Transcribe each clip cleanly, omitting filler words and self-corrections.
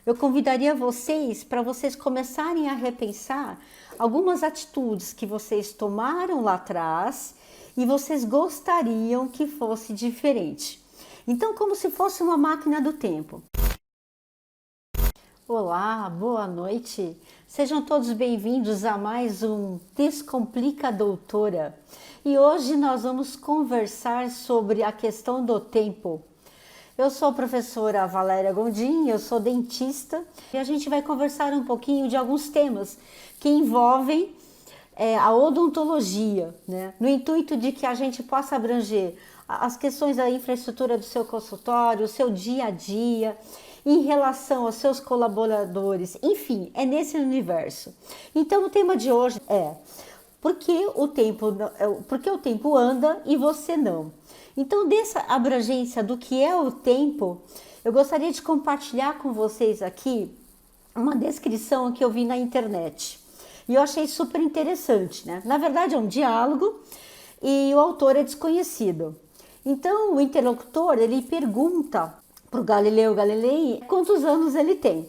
eu convidaria vocês para vocês começarem a repensar algumas atitudes que vocês tomaram lá atrás e vocês gostariam que fosse diferente. Então, como se fosse uma máquina do tempo. Olá, boa noite. Sejam todos bem-vindos a mais um Descomplica Doutora. E hoje nós vamos conversar sobre a questão do tempo. Eu sou a professora Valéria Gondim, eu sou dentista e a gente vai conversar um pouquinho de alguns temas que envolvem a odontologia, né? No intuito de que a gente possa abranger as questões da infraestrutura do seu consultório, o seu dia a dia, em relação aos seus colaboradores, enfim, é nesse universo. Então o tema de hoje é por que o tempo anda e você não? Então, dessa abrangência do que é o tempo, eu gostaria de compartilhar com vocês aqui uma descrição que eu vi na internet. E eu achei super interessante, né? Na verdade, é um diálogo e o autor é desconhecido. Então, o interlocutor, ele pergunta para o Galileu Galilei quantos anos ele tem.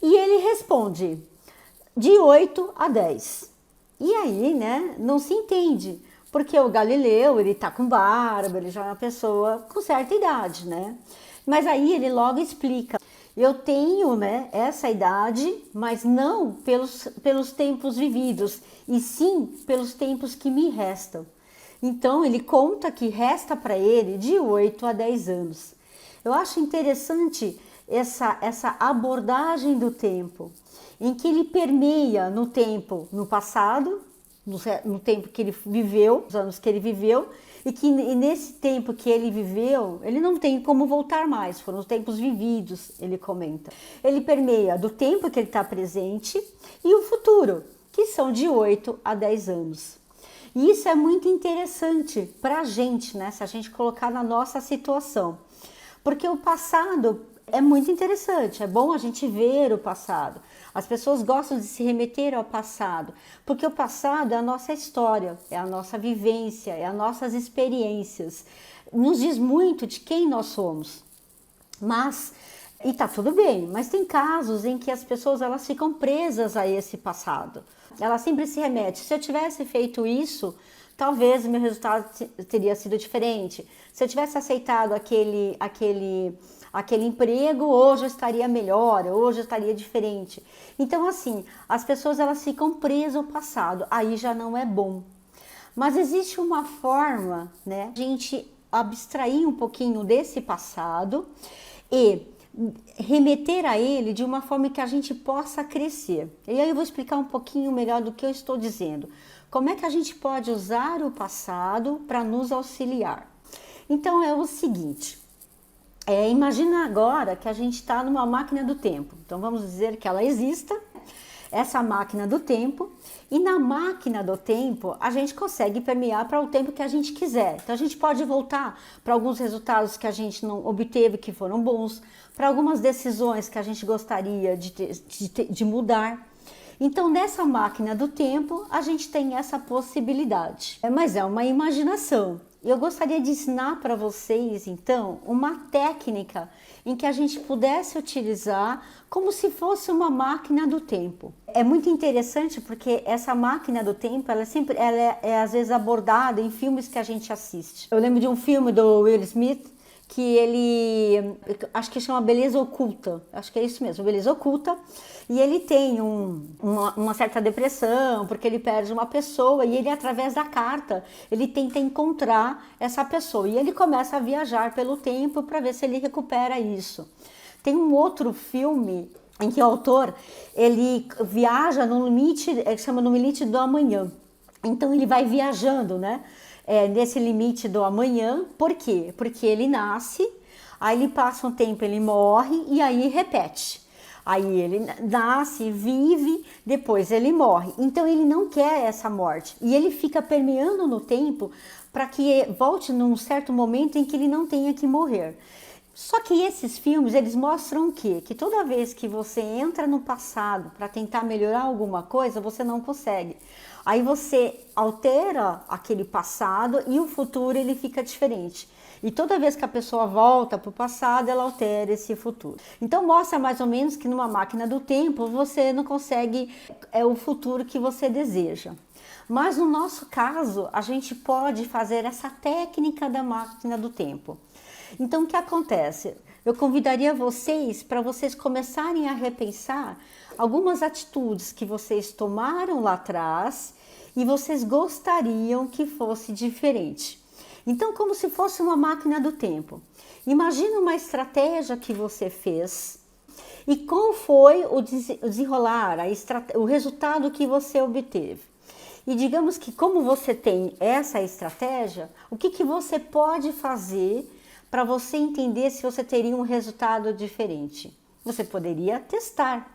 E ele responde de 8 a 10. E aí, né, não se entende. Porque o Galileu, ele tá com barba, ele já é uma pessoa com certa idade, né? Mas aí ele logo explica, eu tenho, né, essa idade, mas não pelos tempos vividos, e sim pelos tempos que me restam. Então ele conta que resta para ele de 8 a 10 anos. Eu acho interessante essa abordagem do tempo, em que ele permeia no tempo, no passado, no tempo que ele viveu, os anos que ele viveu, e nesse tempo que ele viveu, ele não tem como voltar mais, foram os tempos vividos, ele comenta. Ele permeia do tempo que ele está presente e o futuro, que são de 8 a 10 anos. E isso é muito interessante para a gente, né? Se a gente colocar na nossa situação, porque o passado é muito interessante, é bom a gente ver o passado. As pessoas gostam de se remeter ao passado, porque o passado é a nossa história, é a nossa vivência, é as nossas experiências. Nos diz muito de quem nós somos. E tá tudo bem, mas tem casos em que as pessoas elas ficam presas a esse passado. Ela sempre se remete, se eu tivesse feito isso, talvez o meu resultado teria sido diferente. Se eu tivesse aceitado aquele emprego, hoje eu estaria melhor, hoje eu estaria diferente. Então, assim, as pessoas elas ficam presas ao passado, aí já não é bom. Mas existe uma forma, né, a gente abstrair um pouquinho desse passado e remeter a ele de uma forma que a gente possa crescer. E aí eu vou explicar um pouquinho melhor do que eu estou dizendo. Como é que a gente pode usar o passado para nos auxiliar? Então é o seguinte, imagina agora que a gente está numa máquina do tempo. Então vamos dizer que ela exista, essa máquina do tempo, e na máquina do tempo a gente consegue permear para o tempo que a gente quiser. Então a gente pode voltar para alguns resultados que a gente não obteve, que foram bons, para algumas decisões que a gente gostaria de mudar. Então nessa máquina do tempo a gente tem essa possibilidade, mas é uma imaginação. Eu gostaria de ensinar para vocês, então, uma técnica em que a gente pudesse utilizar como se fosse uma máquina do tempo. É muito interessante porque essa máquina do tempo, ela é às vezes abordada em filmes que a gente assiste. Eu lembro de um filme do Will Smith, que ele, acho que chama Beleza Oculta, acho que é isso mesmo, Beleza Oculta, e ele tem uma certa depressão, porque ele perde uma pessoa, e ele, através da carta, ele tenta encontrar essa pessoa, e ele começa a viajar pelo tempo para ver se ele recupera isso. Tem um outro filme em que o autor, ele viaja no limite, chama No Limite do Amanhã, então ele vai viajando, né? Nesse limite do amanhã. Por quê? Porque ele nasce, aí ele passa um tempo, ele morre e aí repete. Aí ele nasce, vive, depois ele morre. Então ele não quer essa morte e ele fica permeando no tempo para que volte num certo momento em que ele não tenha que morrer. Só que esses filmes, eles mostram o quê? Que toda vez que você entra no passado para tentar melhorar alguma coisa, você não consegue. Aí você altera aquele passado e o futuro ele fica diferente. E toda vez que a pessoa volta para o passado, ela altera esse futuro. Então mostra mais ou menos que numa máquina do tempo você não consegue o futuro que você deseja. Mas no nosso caso, a gente pode fazer essa técnica da máquina do tempo. Então o que acontece? Eu convidaria vocês para vocês começarem a repensar algumas atitudes que vocês tomaram lá atrás e vocês gostariam que fosse diferente. Então, como se fosse uma máquina do tempo. Imagina uma estratégia que você fez e qual foi o desenrolar, o resultado que você obteve. E digamos que como você tem essa estratégia, o que você pode fazer para você entender se você teria um resultado diferente? Você poderia testar.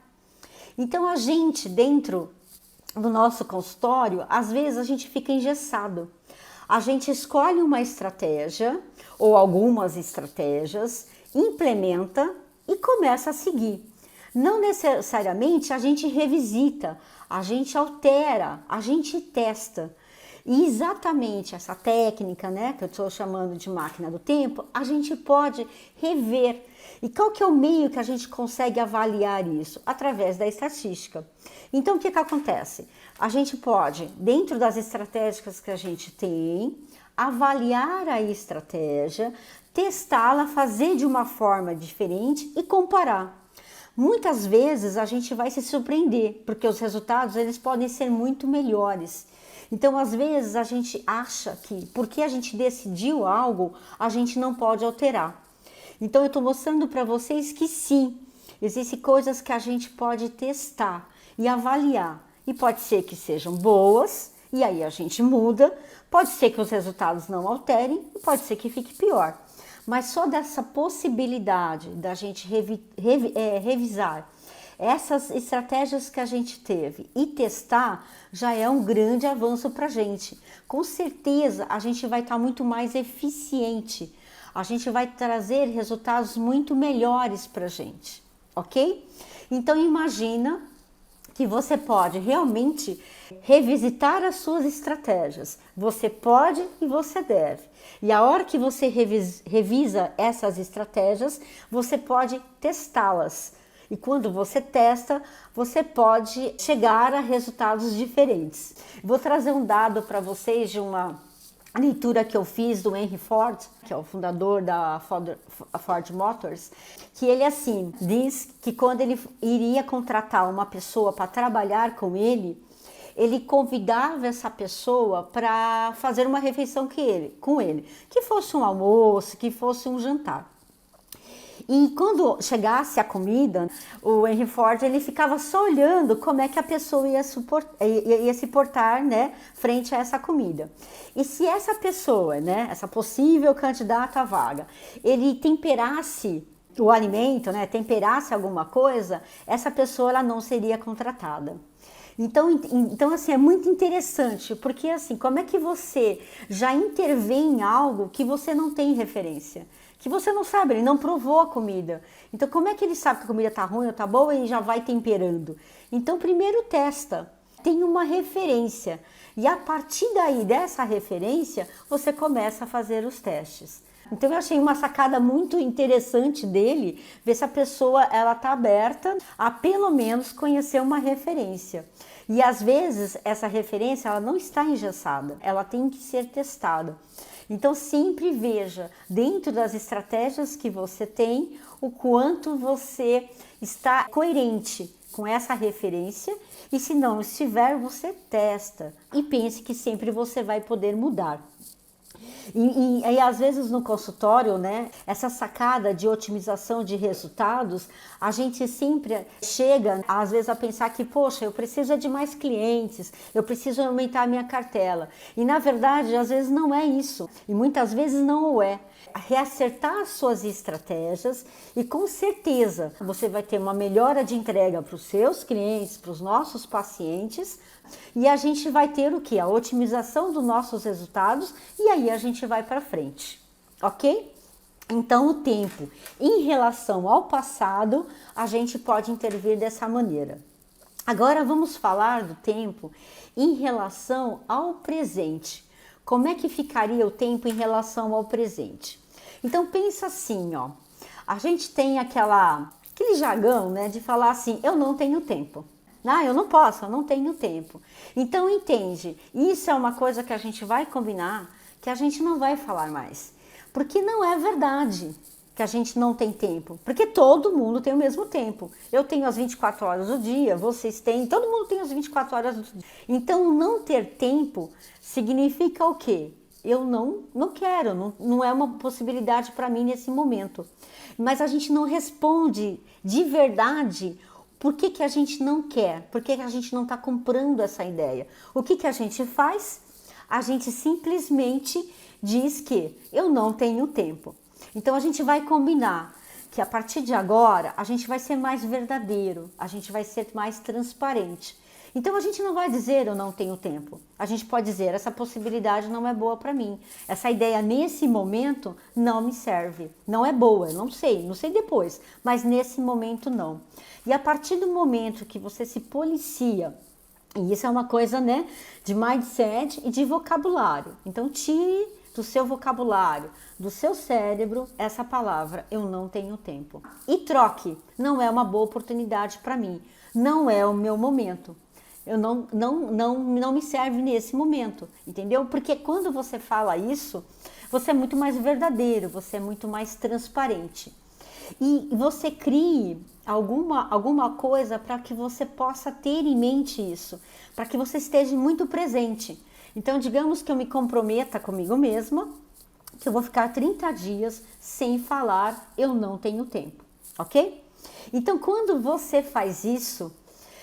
Então, a gente, dentro do nosso consultório, às vezes a gente fica engessado. A gente escolhe uma estratégia ou algumas estratégias, implementa e começa a seguir. Não necessariamente a gente revisita, a gente altera, a gente testa. E exatamente essa técnica, né, que eu estou chamando de máquina do tempo, a gente pode rever. E qual que é o meio que a gente consegue avaliar isso? Através da estatística. Então, o que acontece? A gente pode, dentro das estratégias que a gente tem, avaliar a estratégia, testá-la, fazer de uma forma diferente e comparar. Muitas vezes a gente vai se surpreender, porque os resultados eles podem ser muito melhores. Então, às vezes, a gente acha que porque a gente decidiu algo, a gente não pode alterar. Então, eu estou mostrando para vocês que sim, existem coisas que a gente pode testar e avaliar. E pode ser que sejam boas, e aí a gente muda. Pode ser que os resultados não alterem, e pode ser que fique pior. Mas só dessa possibilidade da gente revisar essas estratégias que a gente teve e testar já é um grande avanço para a gente. Com certeza a gente vai estar muito mais eficiente, a gente vai trazer resultados muito melhores para a gente, ok? Então imagina que você pode realmente revisitar as suas estratégias. Você pode e você deve. E a hora que você revisa essas estratégias, você pode testá-las. E quando você testa, você pode chegar a resultados diferentes. Vou trazer um dado para vocês de uma leitura que eu fiz do Henry Ford, que é o fundador da Ford Motors, que ele assim diz que quando ele iria contratar uma pessoa para trabalhar com ele convidava essa pessoa para fazer uma refeição com ele, que fosse um almoço, que fosse um jantar. E quando chegasse a comida, o Henry Ford ele ficava só olhando como é que a pessoa ia se portar, né, frente a essa comida. E se essa pessoa, né, essa possível candidata à vaga, ele temperasse o alimento, né, temperasse alguma coisa, essa pessoa ela não seria contratada. Então, assim, é muito interessante, porque assim, como é que você já intervém em algo que você não tem referência? Que você não sabe, ele não provou a comida. Então, como é que ele sabe que a comida está ruim ou está boa e já vai temperando? Então, primeiro testa, tem uma referência. E a partir daí, dessa referência, você começa a fazer os testes. Então, eu achei uma sacada muito interessante dele, ver se a pessoa ela está aberta a pelo menos conhecer uma referência. E às vezes, essa referência ela não está engessada, ela tem que ser testada. Então, sempre veja, dentro das estratégias que você tem, o quanto você está coerente com essa referência e se não estiver, você testa e pense que sempre você vai poder mudar. E às vezes no consultório, né, essa sacada de otimização de resultados, a gente sempre chega às vezes a pensar que, poxa, eu preciso de mais clientes, eu preciso aumentar a minha cartela. E na verdade, às vezes não é isso, e muitas vezes não o é. Reacertar as suas estratégias e com certeza você vai ter uma melhora de entrega para os seus clientes, para os nossos pacientes, e a gente vai ter o que? A otimização dos nossos resultados e aí a gente vai para frente, ok? Então o tempo em relação ao passado a gente pode intervir dessa maneira. Agora vamos falar do tempo em relação ao presente. Como é que ficaria o tempo em relação ao presente? Então pensa assim, ó, a gente tem aquele jargão, né, de falar assim, eu não tenho tempo. Ah, eu não posso, eu não tenho tempo. Então entende, isso é uma coisa que a gente vai combinar, que a gente não vai falar mais. Porque não é verdade que a gente não tem tempo, porque todo mundo tem o mesmo tempo. Eu tenho as 24 horas do dia, vocês têm, todo mundo tem as 24 horas do dia. Então não ter tempo significa o quê? Eu não quero, não é uma possibilidade para mim nesse momento. Mas a gente não responde de verdade por que a gente não quer, por que a gente não está comprando essa ideia. O que a gente faz? A gente simplesmente diz que eu não tenho tempo. Então a gente vai combinar que a partir de agora a gente vai ser mais verdadeiro, a gente vai ser mais transparente. Então a gente não vai dizer eu não tenho tempo. A gente pode dizer essa possibilidade não é boa para mim. Essa ideia nesse momento não me serve. Não é boa, eu não sei depois, mas nesse momento não. E a partir do momento que você se policia, e isso é uma coisa, né, de mindset e de vocabulário. Então tire do seu vocabulário, do seu cérebro, essa palavra, eu não tenho tempo. E troque, não é uma boa oportunidade para mim, não é o meu momento. Eu não me serve nesse momento, entendeu? Porque quando você fala isso, você é muito mais verdadeiro, você é muito mais transparente. E você crie alguma coisa para que você possa ter em mente isso, para que você esteja muito presente. Então, digamos que eu me comprometa comigo mesma, que eu vou ficar 30 dias sem falar, eu não tenho tempo, ok? Então, quando você faz isso,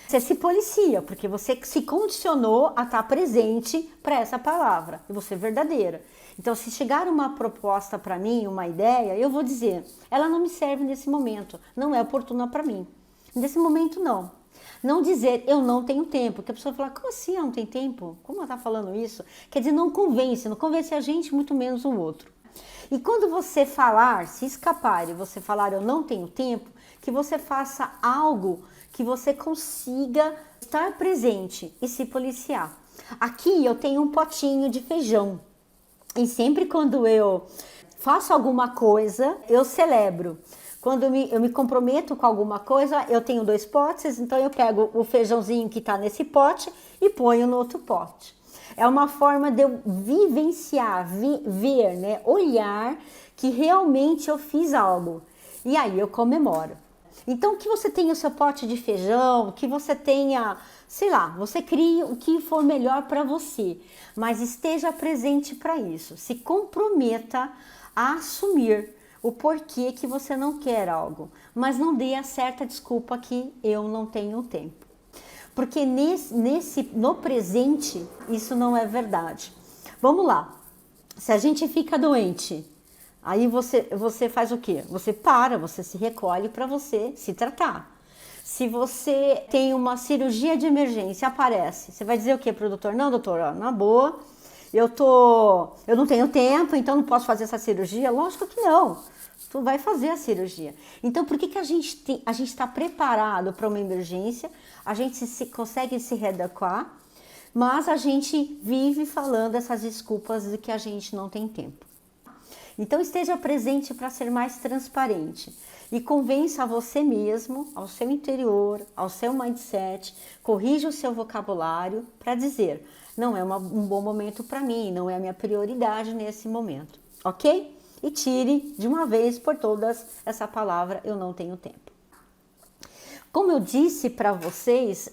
você se policia, porque você se condicionou a estar presente para essa palavra, e você é verdadeira. Então, se chegar uma proposta para mim, uma ideia, eu vou dizer, ela não me serve nesse momento, não é oportuna para mim. Nesse momento, não. Não dizer, eu não tenho tempo, porque a pessoa fala, como assim eu não tenho tempo? Como ela está falando isso? Quer dizer, não convence a gente, muito menos o outro. E quando você falar, se escapar e você falar, eu não tenho tempo, que você faça algo que você consiga estar presente e se policiar. Aqui eu tenho um potinho de feijão. E sempre quando eu faço alguma coisa, eu celebro. Quando eu me comprometo com alguma coisa, eu tenho 2 potes, então eu pego o feijãozinho que está nesse pote e ponho no outro pote. É uma forma de eu vivenciar, ver, né, olhar que realmente eu fiz algo. E aí eu comemoro. Então que você tenha o seu pote de feijão, que você tenha, sei lá, você crie o que for melhor para você, mas esteja presente para isso. Se comprometa a assumir o porquê que você não quer algo, mas não dê a certa desculpa que eu não tenho tempo. Porque no presente, isso não é verdade. Vamos lá. Se a gente fica doente, aí você faz o quê? Você para, você se recolhe para você se tratar. Se você tem uma cirurgia de emergência, aparece, você vai dizer o quê pro doutor? Não, doutor, ó, na boa, eu não tenho tempo, então não posso fazer essa cirurgia? Lógico que não. Tu vai fazer a cirurgia. Então, por que a gente está preparado para uma emergência? A gente consegue se readequar, mas a gente vive falando essas desculpas de que a gente não tem tempo. Então, esteja presente para ser mais transparente e convença a você mesmo, ao seu interior, ao seu mindset, corrija o seu vocabulário para dizer, não é um bom momento para mim, não é a minha prioridade nesse momento, ok? E tire de uma vez por todas essa palavra, eu não tenho tempo. Como eu disse para vocês,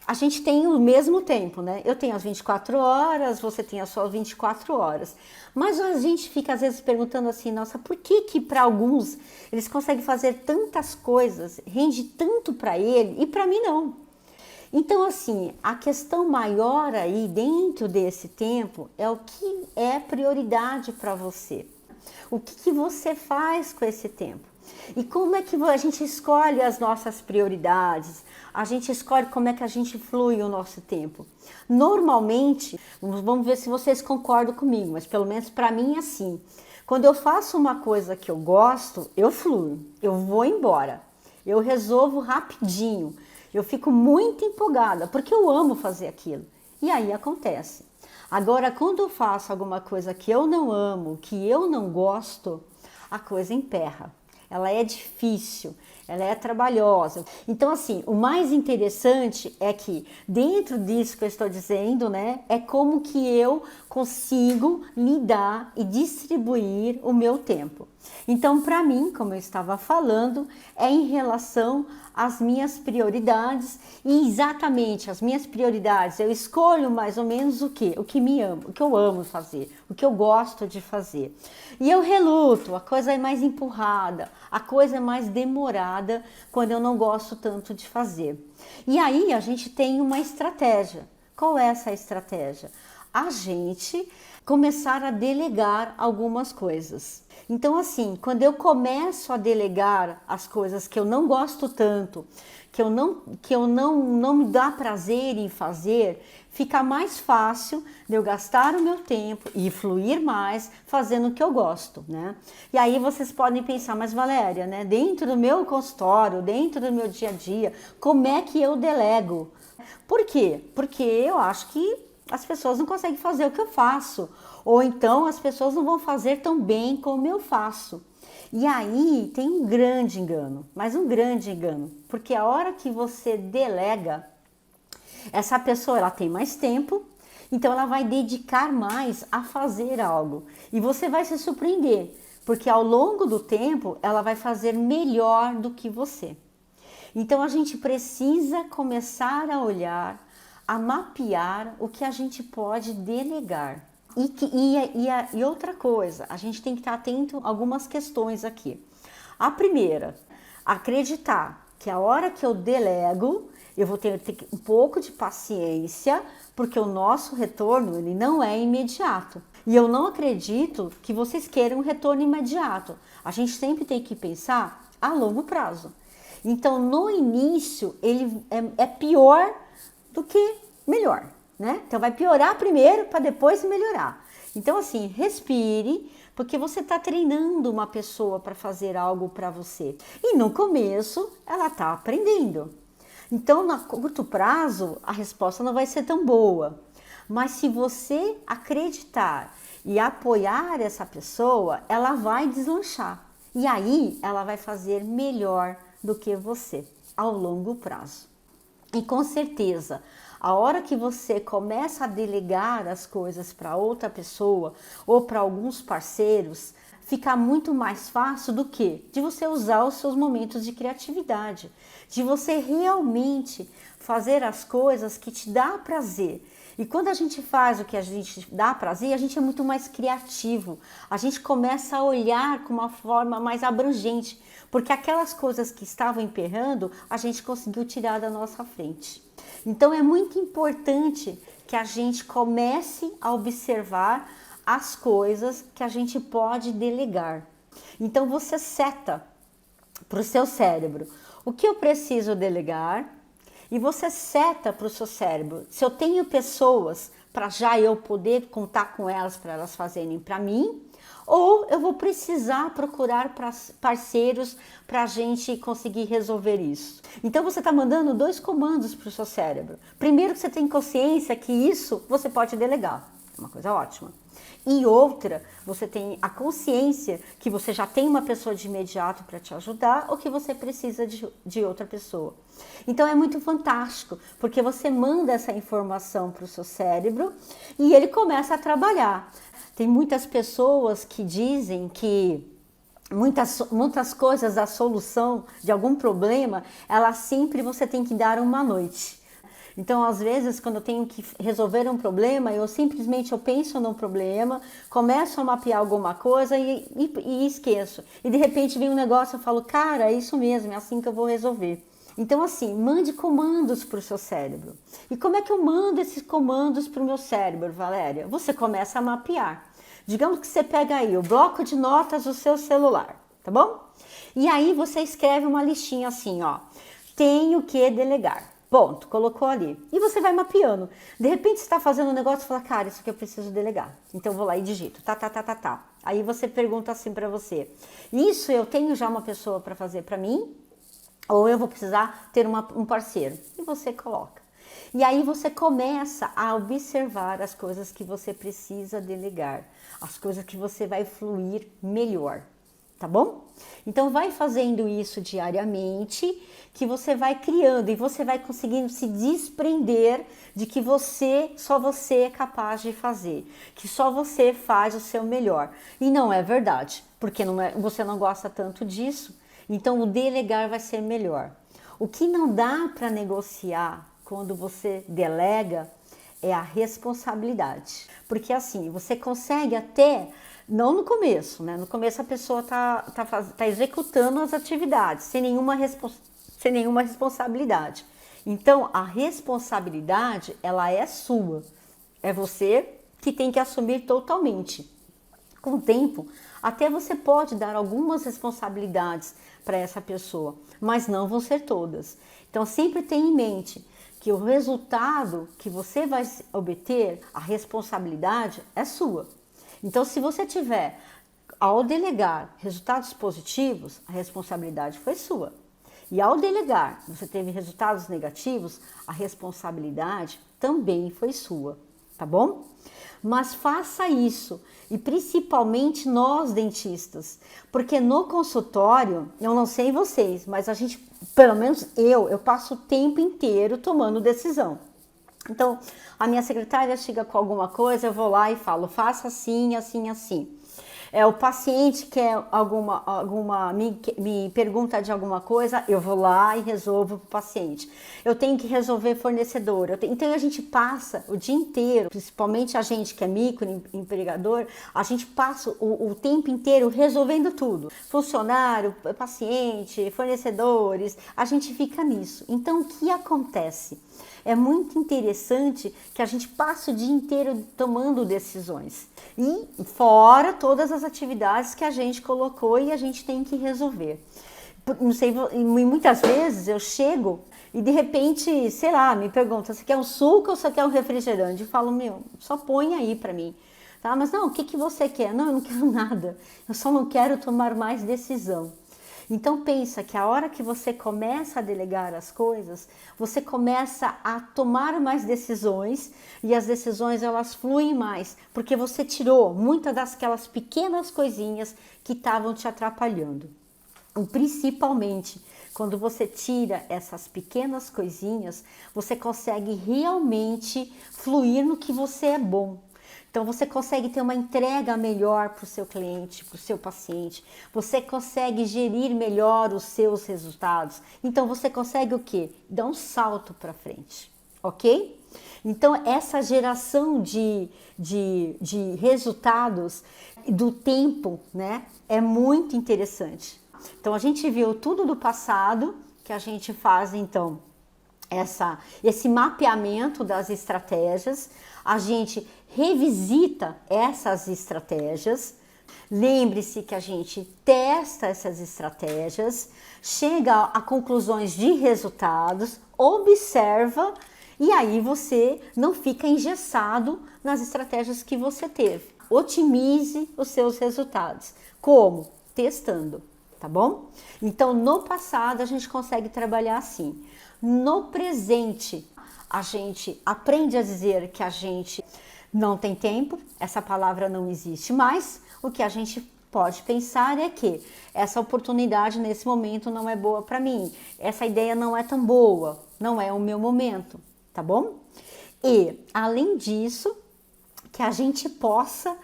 a gente tem o mesmo tempo, né? Eu tenho as 24 horas, você tem as suas 24 horas. Mas a gente fica às vezes perguntando assim, nossa, por que para alguns eles conseguem fazer tantas coisas, rende tanto para ele e para mim não? Então assim, a questão maior aí dentro desse tempo é o que é prioridade para você. O que você faz com esse tempo? E como é que a gente escolhe as nossas prioridades? A gente escolhe como é que a gente flui o nosso tempo. Normalmente, vamos ver se vocês concordam comigo, mas pelo menos para mim é assim. Quando eu faço uma coisa que eu gosto, eu fluo, eu vou embora. Eu resolvo rapidinho. Eu fico muito empolgada, porque eu amo fazer aquilo. E aí acontece. Agora, quando eu faço alguma coisa que eu não amo, que eu não gosto, a coisa emperra. Ela é difícil, ela é trabalhosa. Então, assim, o mais interessante é que dentro disso que eu estou dizendo, né, é como que eu consigo lidar e distribuir o meu tempo. Então, para mim, como eu estava falando, é em relação às minhas prioridades e exatamente as minhas prioridades. Eu escolho mais ou menos o quê? O que me amo, o que eu amo fazer, o que eu gosto de fazer. E eu reluto, a coisa é mais empurrada, a coisa é mais demorada quando eu não gosto tanto de fazer. E aí a gente tem uma estratégia. Qual é essa estratégia? A gente começar a delegar algumas coisas. Então, assim, quando eu começo a delegar as coisas que eu não gosto tanto, que eu não me dá prazer em fazer, fica mais fácil de eu gastar o meu tempo e fluir mais fazendo o que eu gosto, né? E aí vocês podem pensar, mas Valéria, né, dentro do meu consultório, dentro do meu dia a dia, como é que eu delego? Por quê? Porque eu acho que as pessoas não conseguem fazer o que eu faço, ou então as pessoas não vão fazer tão bem como eu faço. E aí tem um grande engano, mas um grande engano, porque a hora que você delega, essa pessoa ela tem mais tempo, então ela vai dedicar mais a fazer algo. E você vai se surpreender, porque ao longo do tempo ela vai fazer melhor do que você. Então a gente precisa começar a olhar, a mapear o que a gente pode delegar. E outra coisa, a gente tem que estar atento a algumas questões aqui. A primeira, acreditar que a hora que eu delego, eu vou ter um pouco de paciência, porque o nosso retorno ele não é imediato. E eu não acredito que vocês queiram um retorno imediato. A gente sempre tem que pensar a longo prazo. Então, no início, ele é pior do que melhor, né? Então, vai piorar primeiro para depois melhorar. Então, assim, respire, porque você está treinando uma pessoa para fazer algo para você. E no começo, ela está aprendendo. Então, no curto prazo, a resposta não vai ser tão boa. Mas se você acreditar e apoiar essa pessoa, ela vai deslanchar. E aí, ela vai fazer melhor do que você ao longo prazo. E com certeza, a hora que você começa a delegar as coisas para outra pessoa ou para alguns parceiros, fica muito mais fácil do que de você usar os seus momentos de criatividade, de você realmente fazer as coisas que te dá prazer. E quando a gente faz o que a gente dá prazer, a gente é muito mais criativo. A gente começa a olhar com uma forma mais abrangente, porque aquelas coisas que estavam emperrando, a gente conseguiu tirar da nossa frente. Então é muito importante que a gente comece a observar as coisas que a gente pode delegar. Então você seta para o seu cérebro o que eu preciso delegar e você seta para o seu cérebro. Se eu tenho pessoas para já eu poder contar com elas para elas fazerem para mim, ou eu vou precisar procurar parceiros para a gente conseguir resolver isso. Então você está mandando dois comandos para o seu cérebro. Primeiro, que você tem consciência que isso você pode delegar, é uma coisa ótima. E outra, você tem a consciência que você já tem uma pessoa de imediato para te ajudar ou que você precisa de outra pessoa. Então é muito fantástico, porque você manda essa informação para o seu cérebro e ele começa a trabalhar. Tem muitas pessoas que dizem que muitas coisas, a solução de algum problema, ela sempre você tem que dar uma noite. Então, às vezes, quando eu tenho que resolver um problema, eu penso no problema, começo a mapear alguma coisa e esqueço. E de repente vem um negócio, eu falo, cara, é isso mesmo, é assim que eu vou resolver. Então, assim, mande comandos para o seu cérebro. E como é que eu mando esses comandos para o meu cérebro, Valéria? Você começa a mapear. Digamos que você pega aí o bloco de notas do seu celular, tá bom? E aí você escreve uma listinha assim, ó. Tenho que delegar. Ponto, colocou ali. E você vai mapeando. De repente você está fazendo um negócio e fala, cara, isso aqui eu preciso delegar. Então eu vou lá e digito, tá. Aí você pergunta assim para você, isso eu tenho já uma pessoa para fazer para mim? Ou eu vou precisar ter um parceiro? E você coloca. E aí você começa a observar as coisas que você precisa delegar, as coisas que você vai fluir melhor. tá bom? Então vai fazendo isso diariamente, que você vai criando e você vai conseguindo se desprender de que só você é capaz de fazer, que só você faz o seu melhor. E não é verdade, porque você não gosta tanto disso, então o delegar vai ser melhor. O que não dá para negociar quando você delega é a responsabilidade. Porque assim, você consegue até, não no começo, né? No começo a pessoa tá executando as atividades sem nenhuma responsabilidade. Então, a responsabilidade, ela é sua. É você que tem que assumir totalmente. Com o tempo, até você pode dar algumas responsabilidades para essa pessoa, mas não vão ser todas. Então, sempre tenha em mente que o resultado que você vai obter, a responsabilidade é sua. Então, se você tiver, ao delegar, resultados positivos, a responsabilidade foi sua. E ao delegar, você teve resultados negativos, a responsabilidade também foi sua, tá bom? Mas faça isso, e principalmente nós dentistas, porque no consultório, eu não sei vocês, mas a gente, pelo menos eu passo o tempo inteiro tomando decisão. Então, a minha secretária chega com alguma coisa, eu vou lá e falo, faça assim, assim, assim. O paciente quer me pergunta de alguma coisa, eu vou lá e resolvo para o paciente. Eu tenho que resolver fornecedor. Então a gente passa o dia inteiro, principalmente a gente que é microempregador, a gente passa o tempo inteiro resolvendo tudo. Funcionário, paciente, fornecedores, a gente fica nisso. Então o que acontece? É muito interessante que a gente passa o dia inteiro tomando decisões. E fora todas as atividades que a gente colocou e a gente tem que resolver. Não sei, muitas vezes eu chego e de repente, sei lá, me perguntam, você quer um suco ou você quer um refrigerante? Eu falo, só põe aí pra mim. Tá? Mas não, o que você quer? Não, eu não quero nada. Eu só não quero tomar mais decisão. Então pensa que a hora que você começa a delegar as coisas, você começa a tomar mais decisões e as decisões elas fluem mais, porque você tirou muitas daquelas pequenas coisinhas que estavam te atrapalhando. E principalmente quando você tira essas pequenas coisinhas, você consegue realmente fluir no que você é bom. Então você consegue ter uma entrega melhor para o seu cliente, para o seu paciente. Você consegue gerir melhor os seus resultados. Então você consegue o quê? Dar um salto para frente, ok? Então essa geração de resultados do tempo, né, é muito interessante. Então a gente viu tudo do passado que a gente faz então esse mapeamento das estratégias, a gente revisita essas estratégias, lembre-se que a gente testa essas estratégias, chega a conclusões de resultados, observa e aí você não fica engessado nas estratégias que você teve. Otimize os seus resultados. Como? Testando, tá bom? Então no passado a gente consegue trabalhar assim. No presente, a gente aprende a dizer que a gente não tem tempo, essa palavra não existe mais. O que a gente pode pensar é que essa oportunidade nesse momento não é boa para mim, essa ideia não é tão boa, não é o meu momento, tá bom? E, além disso, que a gente possa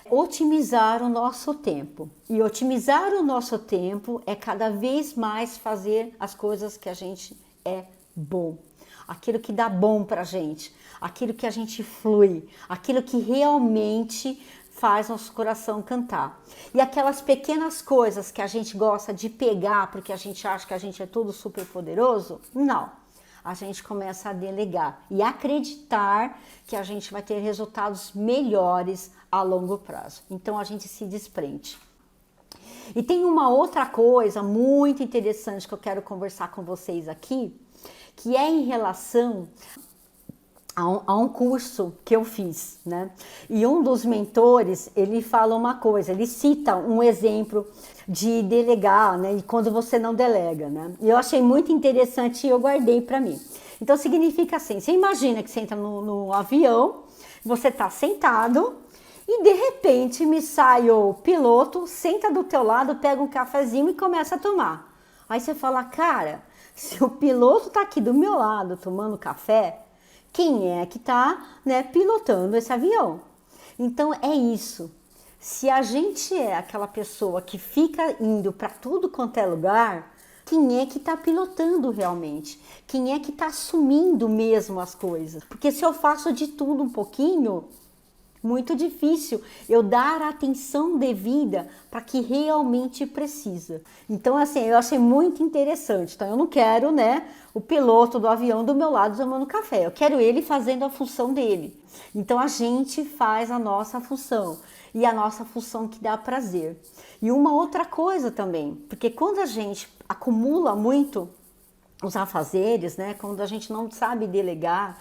otimizar o nosso tempo. E otimizar o nosso tempo é cada vez mais fazer as coisas que a gente é bom, aquilo que dá bom pra gente, aquilo que a gente flui, aquilo que realmente faz nosso coração cantar. E aquelas pequenas coisas que a gente gosta de pegar porque a gente acha que a gente é tudo super poderoso, não. A gente começa a delegar e acreditar que a gente vai ter resultados melhores a longo prazo. Então a gente se desprende. E tem uma outra coisa muito interessante que eu quero conversar com vocês aqui, que é em relação a um curso que eu fiz, né? E um dos mentores, ele fala uma coisa, ele cita um exemplo de delegar, né? E quando você não delega, né? E eu achei muito interessante e eu guardei para mim. Então significa assim, você imagina que você entra no avião, você tá sentado E de repente me sai o piloto, senta do teu lado, pega um cafezinho e começa a tomar. Aí você fala, cara, se o piloto tá aqui do meu lado tomando café, quem é que tá, né, pilotando esse avião? Então é isso. Se a gente é aquela pessoa que fica indo para tudo quanto é lugar, quem é que está pilotando realmente? Quem é que está assumindo mesmo as coisas? Porque se eu faço de tudo um pouquinho, muito difícil eu dar a atenção devida para que realmente precisa. Então, assim, eu achei muito interessante. Então, eu não quero, né, o piloto do avião do meu lado tomando café. Eu quero ele fazendo a função dele. Então, a gente faz a nossa função. E a nossa função que dá prazer. E uma outra coisa também, porque quando a gente acumula muito os afazeres, né, quando a gente não sabe delegar,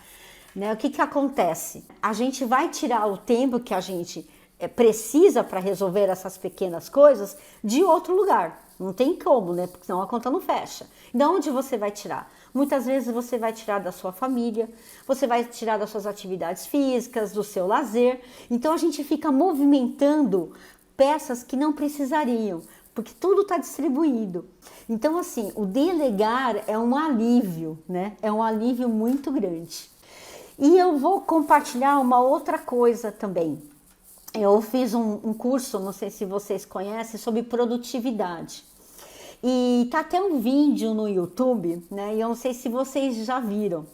né, o que que acontece? A gente vai tirar o tempo que a gente precisa para resolver essas pequenas coisas de outro lugar. Não tem como, né? Porque senão a conta não fecha. De onde você vai tirar? Muitas vezes você vai tirar da sua família, você vai tirar das suas atividades físicas, do seu lazer. Então a gente fica movimentando peças que não precisariam, porque tudo está distribuído. Então, assim, o delegar é um alívio, né? É um alívio muito grande. E eu vou compartilhar uma outra coisa também. Eu fiz um curso, não sei se vocês conhecem, sobre produtividade. E tá até um vídeo no YouTube, né? E eu não sei se vocês já viram.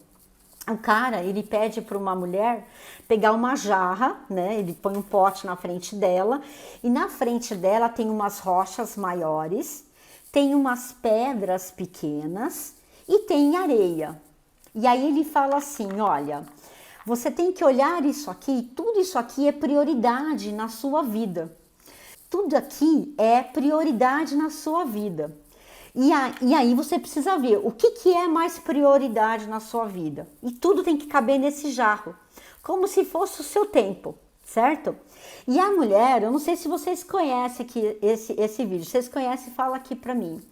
O cara, ele pede para uma mulher pegar uma jarra, né? Ele põe um pote na frente dela e na frente dela tem umas rochas maiores, tem umas pedras pequenas e tem areia. E aí ele fala assim, olha, você tem que olhar isso aqui, tudo isso aqui é prioridade na sua vida. Tudo aqui é prioridade na sua vida. E aí você precisa ver o que é mais prioridade na sua vida. E tudo tem que caber nesse jarro, como se fosse o seu tempo, certo? E a mulher, eu não sei se vocês conhecem aqui esse vídeo, vocês conhecem, fala aqui pra mim.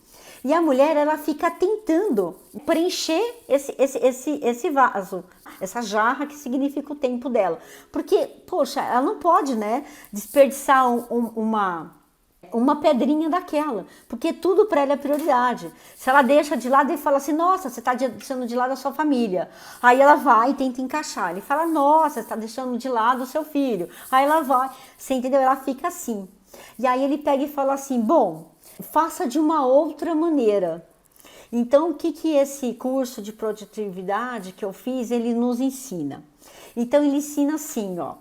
E a mulher, ela fica tentando preencher esse vaso, essa jarra que significa o tempo dela. Porque, poxa, ela não pode, né, desperdiçar uma pedrinha daquela, porque tudo para ela é prioridade. Se ela deixa de lado, ele fala assim, nossa, você está deixando de lado a sua família. Aí ela vai e tenta encaixar. Ele fala, nossa, você está deixando de lado o seu filho. Aí ela vai, você entendeu? Ela fica assim. E aí ele pega e fala assim, bom, faça de uma outra maneira. Então, o que esse curso de produtividade que eu fiz, ele nos ensina? Então, ele ensina assim, ó,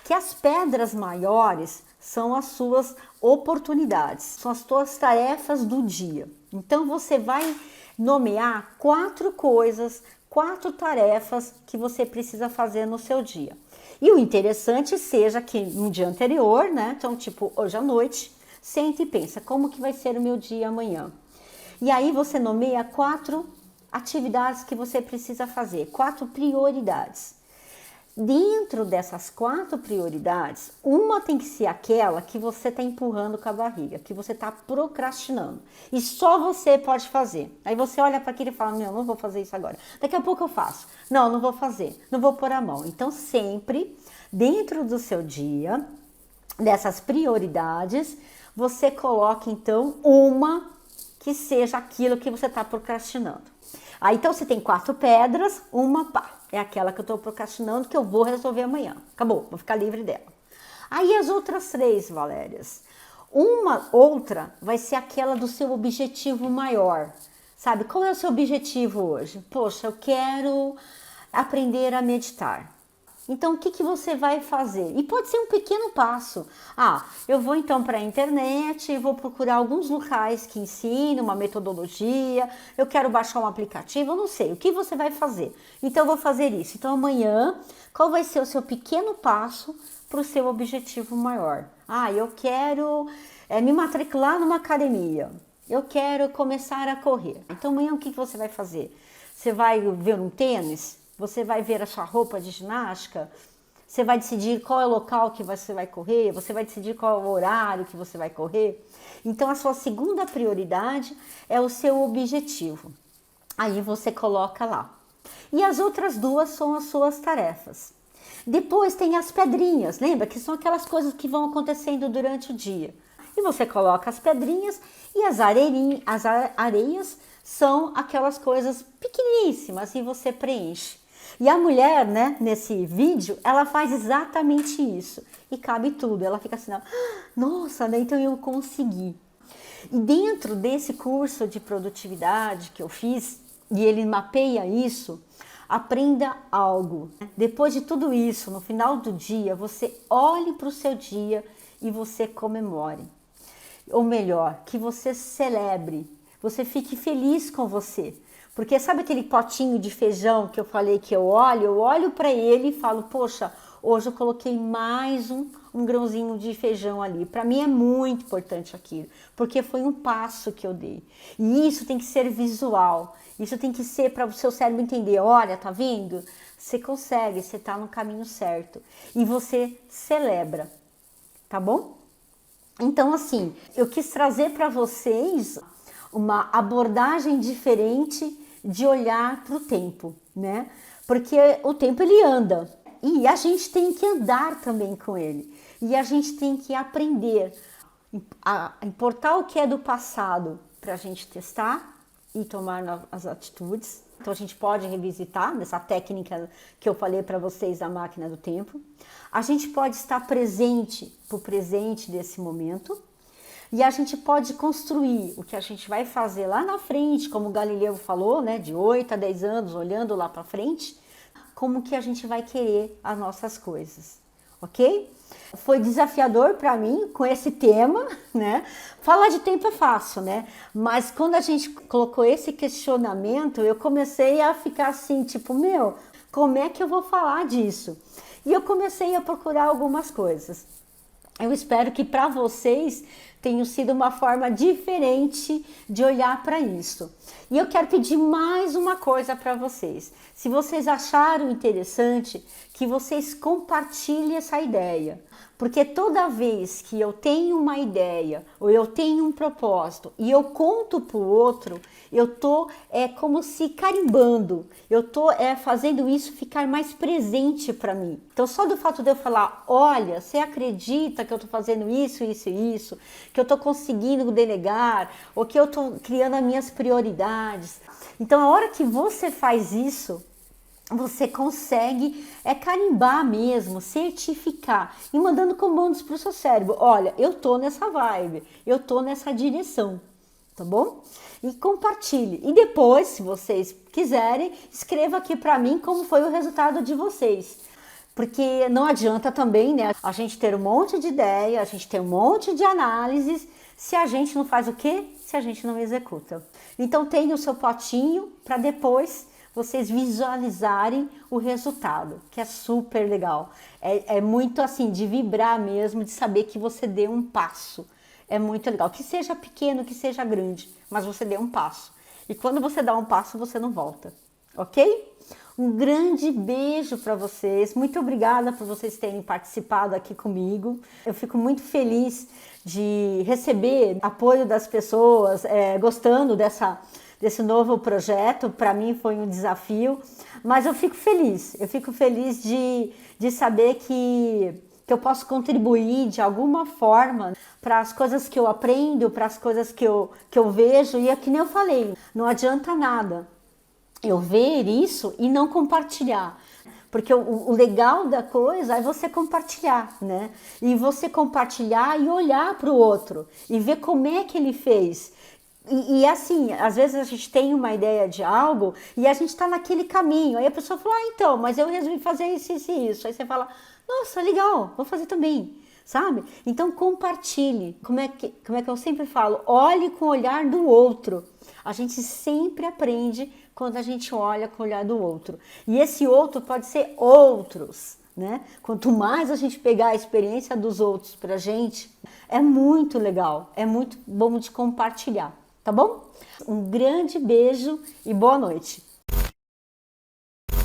que as pedras maiores são as suas oportunidades, são as tuas tarefas do dia. Então, você vai nomear 4 coisas, 4 tarefas que você precisa fazer no seu dia. E o interessante seja que no dia anterior, né? Então, tipo, hoje à noite, senta e pensa, como que vai ser o meu dia amanhã? E aí você nomeia 4 atividades que você precisa fazer, 4 prioridades. Dentro dessas 4 prioridades, uma tem que ser aquela que você está empurrando com a barriga, que você está procrastinando. E só você pode fazer. Aí você olha para aquilo e fala, não vou fazer isso agora. Daqui a pouco eu faço. Não vou fazer. Não vou pôr a mão. Então, sempre, dentro do seu dia, dessas prioridades, você coloca, então, uma que seja aquilo que você está procrastinando. Aí, então, você tem 4 pedras, uma pá. É aquela que eu estou procrastinando, que eu vou resolver amanhã. Acabou, vou ficar livre dela. Aí as outras 3, Valérias. Uma outra vai ser aquela do seu objetivo maior. Sabe, qual é o seu objetivo hoje? Poxa, eu quero aprender a meditar. Então, o que você vai fazer? E pode ser um pequeno passo. Eu vou então para a internet e vou procurar alguns locais que ensinam uma metodologia, eu quero baixar um aplicativo, eu não sei. O que você vai fazer? Então, eu vou fazer isso. Então, amanhã, qual vai ser o seu pequeno passo para o seu objetivo maior? Eu quero me matricular numa academia. Eu quero começar a correr. Então, amanhã, o que você vai fazer? Você vai ver um tênis? Você vai ver a sua roupa de ginástica, você vai decidir qual é o local que você vai correr, você vai decidir qual é o horário que você vai correr. Então, a sua segunda prioridade é o seu objetivo. Aí você coloca lá. E as outras 2 são as suas tarefas. Depois tem as pedrinhas, lembra? Que são aquelas coisas que vão acontecendo durante o dia. E você coloca as pedrinhas e as areias são aquelas coisas pequeníssimas e você preenche. E a mulher, né, nesse vídeo, ela faz exatamente isso. E cabe tudo. Ela fica assim, nossa, né, então eu consegui. E dentro desse curso de produtividade que eu fiz, e ele mapeia isso, aprenda algo. Depois de tudo isso, no final do dia, você olhe para o seu dia e você comemore. Ou melhor, que você celebre, você fique feliz com você. Porque sabe aquele potinho de feijão que eu falei que eu olho para ele e falo, poxa, hoje eu coloquei mais um grãozinho de feijão ali. Para mim é muito importante aquilo, porque foi um passo que eu dei. E isso tem que ser visual, isso tem que ser para o seu cérebro entender, olha, tá vendo? Você consegue, você tá no caminho certo. E você celebra, tá bom? Então assim, eu quis trazer para vocês uma abordagem diferente de olhar para o tempo, né? Porque o tempo ele anda e a gente tem que andar também com ele. E a gente tem que aprender a importar o que é do passado para a gente testar e tomar as atitudes. Então a gente pode revisitar nessa técnica que eu falei para vocês da máquina do tempo. A gente pode estar presente para o presente desse momento. E a gente pode construir o que a gente vai fazer lá na frente, como o Galileu falou, né, de 8 a 10 anos, olhando lá para frente, como que a gente vai querer as nossas coisas, ok? Foi desafiador para mim com esse tema, né? Falar de tempo é fácil, né? Mas quando a gente colocou esse questionamento, eu comecei a ficar assim, tipo, como é que eu vou falar disso? E eu comecei a procurar algumas coisas. Eu espero que para vocês tenha sido uma forma diferente de olhar para isso. E eu quero pedir mais uma coisa para vocês. Se vocês acharam interessante, que vocês compartilhem essa ideia. Porque toda vez que eu tenho uma ideia ou eu tenho um propósito e eu conto para o outro, eu tô como se carimbando, eu tô fazendo isso ficar mais presente para mim. Então só do fato de eu falar, olha, você acredita que eu tô fazendo isso, isso e isso, que eu tô conseguindo delegar, ou que eu tô criando as minhas prioridades. Então a hora que você faz isso, você consegue carimbar mesmo, certificar e mandando comandos para o seu cérebro. Olha, eu tô nessa vibe, eu tô nessa direção, tá bom? E compartilhe. E depois, se vocês quiserem, escreva aqui para mim como foi o resultado de vocês. Porque não adianta também, né, a gente ter um monte de ideia, a gente ter um monte de análises, se a gente não faz o quê? Se a gente não executa. Então tenha o seu potinho para depois vocês visualizarem o resultado, que é super legal. É muito assim, de vibrar mesmo, de saber que você deu um passo. É muito legal, que seja pequeno, que seja grande, mas você deu um passo. E quando você dá um passo, você não volta, ok? Um grande beijo para vocês, muito obrigada por vocês terem participado aqui comigo. Eu fico muito feliz de receber apoio das pessoas, gostando desse novo projeto. Para mim foi um desafio, mas eu fico feliz de saber que eu posso contribuir de alguma forma para as coisas que eu aprendo, para as coisas que eu vejo. E é que nem eu falei, não adianta nada eu ver isso e não compartilhar. Porque o legal da coisa é você compartilhar, né? E você compartilhar e olhar para o outro e ver como é que ele fez. E assim, às vezes a gente tem uma ideia de algo e a gente está naquele caminho. Aí a pessoa fala, então, mas eu resolvi fazer isso, isso e isso. Aí você fala, nossa, legal, vou fazer também, sabe? Então compartilhe. Como é que eu sempre falo? Olhe com o olhar do outro. A gente sempre aprende quando a gente olha com o olhar do outro. E esse outro pode ser outros, né? Quanto mais a gente pegar a experiência dos outros pra gente, é muito legal, é muito bom de compartilhar, tá bom? Um grande beijo e boa noite.